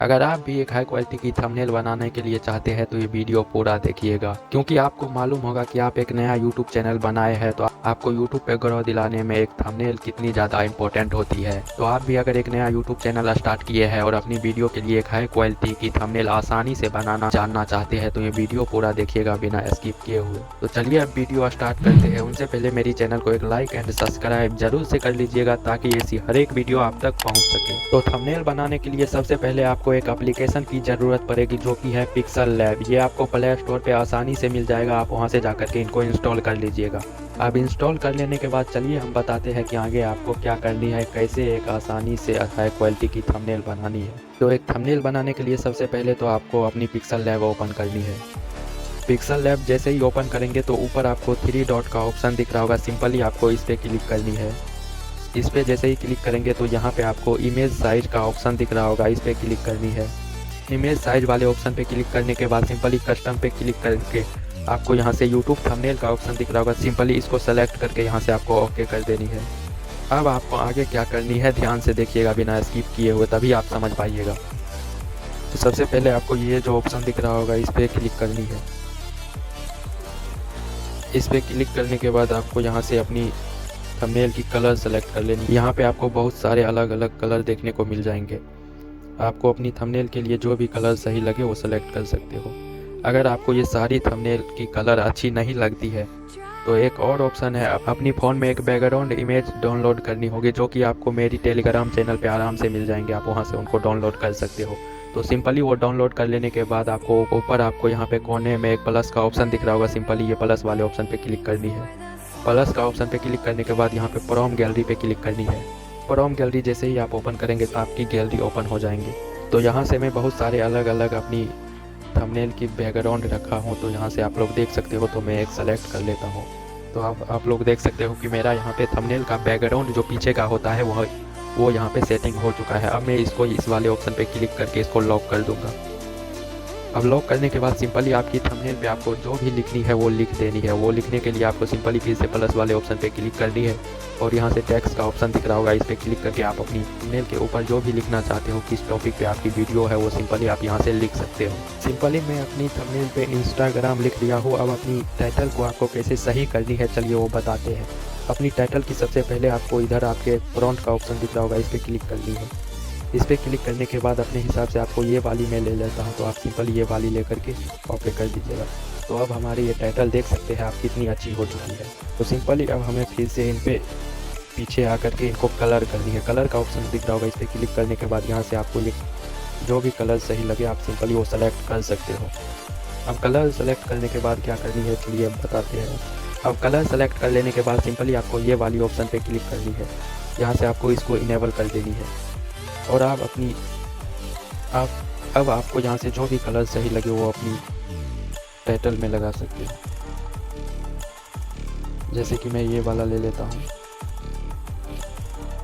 अगर आप भी एक हाई क्वालिटी की थंबनेल बनाने के लिए चाहते हैं तो ये वीडियो पूरा देखिएगा, क्योंकि आपको मालूम होगा कि आप एक नया यूट्यूब चैनल बनाए हैं तो आपको यूट्यूब पे ग्रो दिलाने में एक थंबनेल कितनी ज़्यादा इंपॉर्टेंट होती है। तो आप भी अगर एक नया यूट्यूब चैनल स्टार्ट किए हैं और अपनी वीडियो के लिए एक हाई क्वालिटी की थंबनेल आसानी से बनाना जानना चाहते हैं तो ये वीडियो पूरा देखिएगा बिना स्किप किए हुए। तो चलिए अब वीडियो स्टार्ट करते हैं। उनसे पहले मेरी चैनल को एक लाइक एंड सब्सक्राइब जरूर से कर लीजिएगा ताकि ऐसी हर एक वीडियो आप तक पहुँच सके। तो थंबनेल बनाने के लिए सबसे पहले आपको एक एप्लीकेशन की ज़रूरत पड़ेगी जो कि है पिक्सल लैब। ये आपको प्ले स्टोर पे आसानी से मिल जाएगा, आप वहाँ से जाकर के इनको इंस्टॉल कर लीजिएगा। अब इंस्टॉल कर लेने के बाद चलिए हम बताते हैं कि आगे आपको क्या करनी है, कैसे एक आसानी से हाई क्वालिटी की थंबनेल बनानी है। तो एक थंबनेल बनाने के लिए सबसे पहले तो आपको अपनी पिक्सल लैब ओपन करनी है। पिक्सल लैब जैसे ही ओपन करेंगे तो ऊपर आपको 3 डॉट का ऑप्शन दिख रहा होगा, सिंपली आपको इस पर क्लिक करनी है। इस पर जैसे ही क्लिक करेंगे तो यहाँ पे आपको इमेज साइज का ऑप्शन दिख रहा होगा, इस पर क्लिक करनी है। इमेज साइज वाले ऑप्शन पे क्लिक करने के बाद सिंपली कस्टम पे क्लिक करके आपको यहाँ से यूट्यूब थंबनेल का ऑप्शन दिख रहा होगा, सिंपली इसको सेलेक्ट करके यहाँ से आपको ओके कर देनी है। अब आपको आगे क्या करनी है ध्यान से देखिएगा बिना स्किप किए हुए, तभी आप समझ पाइएगा। तो सबसे पहले आपको ये जो ऑप्शन दिख रहा होगा इस पर क्लिक करनी है। इस पर क्लिक करने के बाद आपको यहाँ से अपनी थंबनेल की कलर सेलेक्ट कर लेनी है। यहाँ पे आपको बहुत सारे अलग अलग कलर देखने को मिल जाएंगे। आपको अपनी थंबनेल के लिए जो भी कलर सही लगे वो सेलेक्ट कर सकते हो। अगर आपको ये सारी थंबनेल की कलर अच्छी नहीं लगती है तो एक और ऑप्शन है, अपनी फ़ोन में एक बैकग्राउंड इमेज डाउनलोड करनी होगी जो कि आपको मेरी टेलीग्राम चैनल पे आराम से मिल जाएंगे, आप वहाँ से उनको डाउनलोड कर सकते हो। तो सिंपली वो डाउनलोड कर लेने के बाद आपको ऊपर आपको यहाँ पे कोने में एक प्लस का ऑप्शन दिख रहा होगा, सिंपली ये प्लस वाले ऑप्शन पे क्लिक करनी है। प्लस का ऑप्शन पे क्लिक करने के बाद यहाँ पे फ्रॉम गैलरी पे क्लिक करनी है। फ्रॉम गैलरी जैसे ही आप ओपन करेंगे तो आपकी गैलरी ओपन हो जाएंगी। तो यहाँ से मैं बहुत सारे अलग अलग अपनी थंबनेल की बैकग्राउंड रखा हूँ, तो यहाँ से आप लोग देख सकते हो। तो मैं एक सेलेक्ट कर लेता हूँ। तो आप लोग देख सकते हो कि मेरा यहाँ पे थंबनेल का बैकग्राउंड जो पीछे का होता है वो यहाँ पे सेटिंग हो चुका है। अब मैं इसको इस वाले ऑप्शन पे क्लिक करके इसको लॉक कर दूँगा। अब लॉक करने के बाद सिंपली आपकी थंबनेल पे आपको जो भी लिखनी है वो लिख देनी है। वो लिखने के लिए आपको सिंपली फिर से प्लस वाले ऑप्शन पे क्लिक करनी है और यहाँ से टेक्स्ट का ऑप्शन दिख रहा होगा, इस पर क्लिक करके आप अपनी थंबनेल के ऊपर जो भी लिखना चाहते हो, किस टॉपिक पे आपकी वीडियो है, वो सिंपली आप यहाँ से लिख सकते हो। सिंपली मैं अपनी थंबनेल पे इंस्टाग्राम लिख दिया हूँ। अब अपनी टाइटल को आपको कैसे सही करनी है चलिए वो बताते हैं। अपनी टाइटल की सबसे पहले आपको इधर आपके फ्रंट का ऑप्शन दिख रहा होगा, इस पर क्लिक करनी है। इस पर क्लिक करने के बाद अपने हिसाब से आपको ये वाली मैं ले लेता हूँ, तो आप सिंपली ये वाली लेकर के ओके कर दीजिएगा। तो अब हमारी ये टाइटल देख सकते हैं आप कितनी अच्छी हो चुकी है। तो सिंपली अब हमें फिर से इन पे पीछे आकर के इनको कलर करनी है। कलर का ऑप्शन दिख रहा होगा, इस पर क्लिक करने के बाद यहाँ से आपको ये जो भी कलर सही लगे आप सिंपली वो सेलेक्ट कर सकते हो। अब कलर सेलेक्ट करने के बाद क्या करनी है चलिए अब बताते हैं। अब कलर सेलेक्ट कर लेने के बाद सिंपली आपको ये वाली ऑप्शन पे क्लिक करनी है। यहाँ से आपको इसको इनेबल कर देनी है और आप अब आपको यहाँ से जो भी कलर सही लगे वो अपनी टाइटल में लगा सकते हो। जैसे कि मैं ये वाला ले लेता हूँ।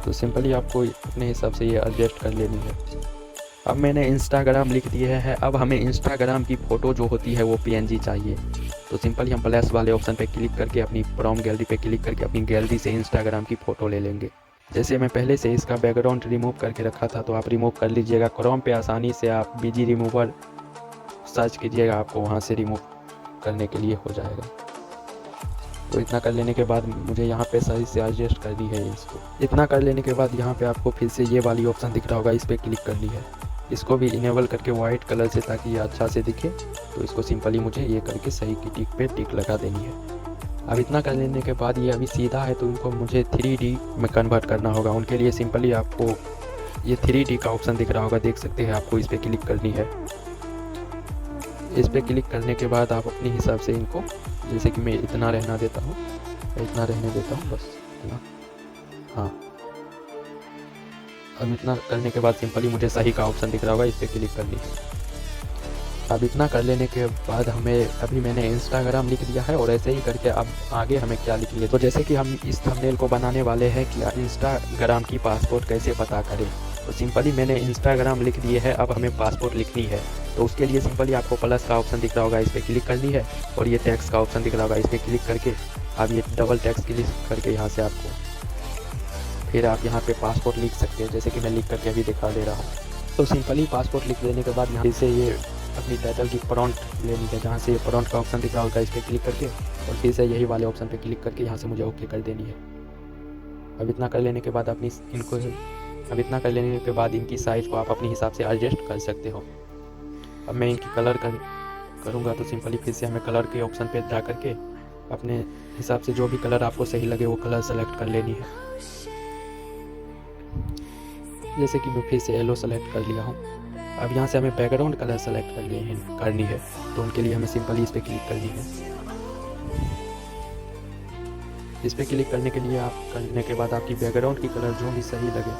तो सिंपली आपको अपने हिसाब से ये एडजस्ट कर लेनी है। अब मैंने इंस्टाग्राम लिख दिए हैं। अब हमें इंस्टाग्राम की फ़ोटो जो होती है वो PNG चाहिए। तो सिंपली हम प्लस वाले ऑप्शन पे क्लिक करके अपनी फ्रॉम गैलरी पे क्लिक करके अपनी गैलरी से इंस्टाग्राम की फ़ोटो ले लेंगे। जैसे मैं पहले से इसका बैकग्राउंड रिमूव करके रखा था तो आप रिमूव कर लीजिएगा। क्रोम पे आसानी से आप BG रिमूवर सर्च कीजिएगा, आपको वहाँ से रिमूव करने के लिए हो जाएगा। तो इतना कर लेने के बाद मुझे यहाँ पे सही से एडजस्ट करनी है इसको। इतना कर लेने के बाद यहाँ पे आपको फिर से ये वाली ऑप्शन दिख रहा होगा, इस पर क्लिक करनी है। इसको भी इनेबल करके वाइट कलर से ताकि ये अच्छा से दिखे। तो इसको सिंपली मुझे ये करके सही की टिक पे टिक लगा देनी है। अब इतना कर लेने के बाद ये अभी सीधा है तो इनको मुझे 3D में कन्वर्ट करना होगा। उनके लिए सिंपली आपको ये 3D का ऑप्शन दिख रहा होगा, देख सकते हैं, आपको इस पर क्लिक करनी है। इस पर क्लिक करने के बाद आप अपने हिसाब से इनको, जैसे कि मैं इतना रहना देता हूँ, इतना रहने देता हूँ बस इतना। हाँ, अब इतना करने के बाद सिंपली मुझे सही का ऑप्शन दिख रहा होगा, इस पर क्लिक करनी है। अब इतना कर लेने के बाद हमें अभी मैंने इंस्टाग्राम लिख दिया है और ऐसे ही करके अब आगे हमें क्या लिखेंगे। तो जैसे कि हम इस थंबनेल को बनाने वाले हैं कि इंस्टाग्राम की पासपोर्ट कैसे पता करें, तो सिंपली मैंने इंस्टाग्राम लिख दिए है। अब हमें पासपोर्ट लिखनी है तो उसके लिए सिंपली आपको प्लस का ऑप्शन दिख रहा होगा, इस पर क्लिक करनी है और ये टेक्स्ट का ऑप्शन दिख रहा होगा, इस पर क्लिक करके आप ये डबल टेक्स्ट क्लिक करके यहाँ से आपको फिर आप यहाँ पे पासपोर्ट लिख सकते हैं। जैसे कि मैं लिख करके अभी दिखा दे रहा हूँ। तो सिंपली पासपोर्ट लिख देने के बाद यहाँ से ये अपनी टाइटल की प्रॉम्प्ट लेनी है, जहाँ से ये प्रॉम्प्ट का ऑप्शन दिख रहा होगा इस पर क्लिक करके और फिर से यही वाले ऑप्शन पे क्लिक करके यहाँ से मुझे ओके कर देनी है। अब इतना कर लेने के बाद इनकी साइज़ को आप अपने हिसाब से एडजस्ट कर सकते हो। अब मैं इनकी कलर करूँगा तो सिंपली फिर से हमें कलर के ऑप्शन पे जा करके अपने हिसाब से जो भी कलर आपको सही लगे वो कलर सेलेक्ट कर लेनी है। जैसे कि मैं फिर से येलो सेलेक्ट कर लिया हूँ। अब यहाँ से हमें बैकग्राउंड कलर सेलेक्ट करनी है, तो उनके लिए हमें सिंपली इस पर क्लिक करनी है। इस पर क्लिक करने के बाद आपकी बैकग्राउंड की कलर जो भी सही लगे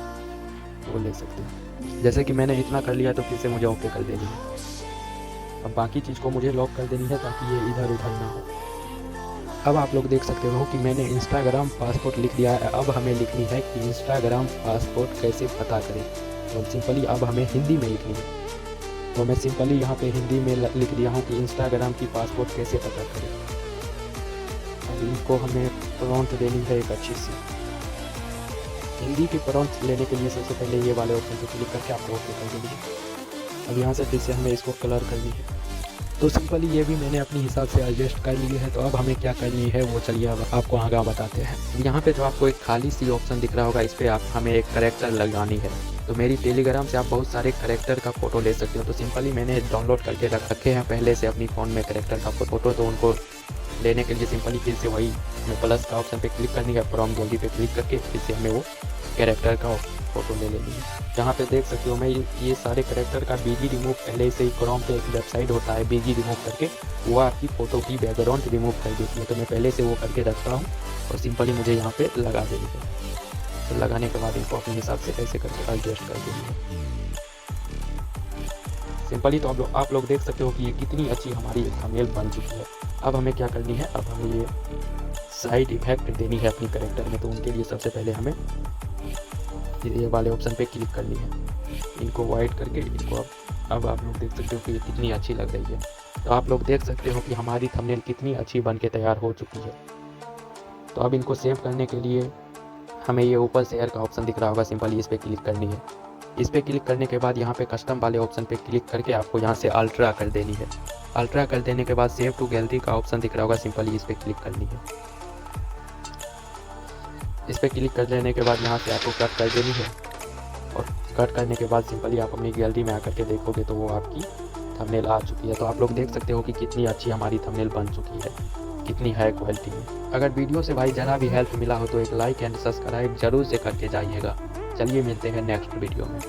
वो ले सकते हैं। जैसे कि मैंने इतना कर लिया तो फिर से मुझे ओके कर देनी है। अब बाकी चीज़ को मुझे लॉक कर देनी है ताकि ये इधर उधर ना हो। अब आप लोग देख सकते हो कि मैंने इंस्टाग्राम पासपोर्ट लिख दिया है। अब हमें लिखनी है कि इंस्टाग्राम पासपोर्ट कैसे पता करें, तो सिंपली अब हमें हिंदी में लिखनी है। तो मैं सिंपली यहाँ पे हिंदी में लिख दिया हूँ कि इंस्टाग्राम की पासपोर्ट कैसे पता करें। अब इनको हमें प्रॉम्प्ट देनी है एक अच्छी सी। हिंदी की प्रॉम्प्ट लेने के लिए सबसे पहले ये वाले ऑप्शन पर क्लिक करके आपको ओके कर देनी है। अब यहाँ से फिर से हमें इसको कलर करनी है, तो सिंपली ये भी मैंने अपने हिसाब से एडजस्ट कर ली है। तो अब हमें क्या करनी है वो चलिए अब आपको आगे बताते हैं। यहाँ पे जो आपको एक खाली सी ऑप्शन दिख रहा होगा इस पर हमें एक करेक्टर लगानी है। तो मेरी टेलीग्राम से आप बहुत सारे करेक्टर का फ़ोटो ले सकते हो। तो सिंपली मैंने डाउनलोड करके रखे हैं पहले से अपनी फ़ोन में करेक्टर का फ़ोटो। तो उनको लेने के लिए सिंपली फिर से वही हमें प्लस का ऑप्शन पे क्लिक करनी है, प्रॉम्प्ट गैलरी पे क्लिक करके फिर से हमें वो कैरेक्टर का फ़ोटो ले लेनी है। जहाँ पे देख सकते हो मैं ये सारे कैरेक्टर का बीजी रिमूव पहले से ही क्रोम पे एक वेबसाइट होता है बीजी रिमूव करके, वो आपकी फ़ोटो की बैकग्राउंड रिमूव कर देती है। तो मैं पहले से वो करके रखता हूँ और सिंपली मुझे यहाँ पे लगा देनी है। तो लगाने के बाद इनको अपने हिसाब से ऐसे करके एडजस्ट कर देनी है सिंपली। तो आप लोग देख सकते हो कि ये कितनी अच्छी हमारी थंबनेल बन चुकी है। अब हमें क्या करनी है, अब हमें ये साइड इफेक्ट देनी है अपनी कैरेक्टर में। तो उनके लिए सबसे पहले हमें ये वाले ऑप्शन पे क्लिक करनी है, इनको वाइट करके इनको अब आप लोग देख सकते हो कि ये कितनी अच्छी लग रही है। तो आप लोग देख सकते हो कि हमारी थंबनेल कितनी अच्छी बन के तैयार हो चुकी है। तो अब इनको सेव करने के लिए हमें ये ऊपर शेयर का ऑप्शन दिख रहा होगा, सिंपली इस पर क्लिक करनी है। इस पर क्लिक करने के बाद यहाँ पे कस्टम वाले ऑप्शन पे क्लिक करके आपको यहाँ से अल्ट्रा कर देनी है। अल्ट्रा कर देने के बाद सेव टू गैलरी का ऑप्शन दिख रहा होगा, सिंपली इस पर क्लिक करनी है। इस पर क्लिक कर लेने के बाद यहाँ से आपको कट कर देनी है और कट करने के बाद सिंपली आप अपनी गैलरी में आकर के देखोगे तो वो आपकी थंबनेल आ चुकी है। तो आप लोग देख सकते हो कि कितनी अच्छी हमारी थंबनेल बन चुकी है, कितनी हाई क्वालिटी में। अगर वीडियो से भाई ज़रा भी हेल्प मिला हो तो एक लाइक एंड सब्सक्राइब जरूर से करके जाइएगा। चलिए मिलते हैं नेक्स्ट वीडियो में।